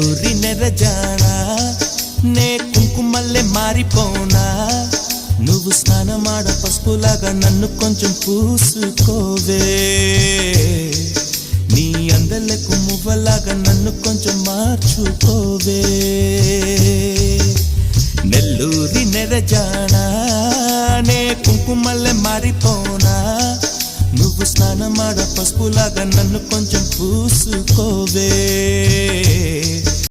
నెల్లూరి నెరజానా నే కుంకుమల్లె మారిపోనా నువ్వు స్నానమాడ పసుపులాగా నన్ను కొంచెం పూసుకోవే నీ అందలకు మువ్వలాగా నన్ను కొంచెం మార్చుకోవే నెల్లూరి నెరజానా నే కుంకుమల్లె మారిపోనా నువ్వు స్నానమాడ పసుపులాగా నన్ను కొంచెం పూసుకోవే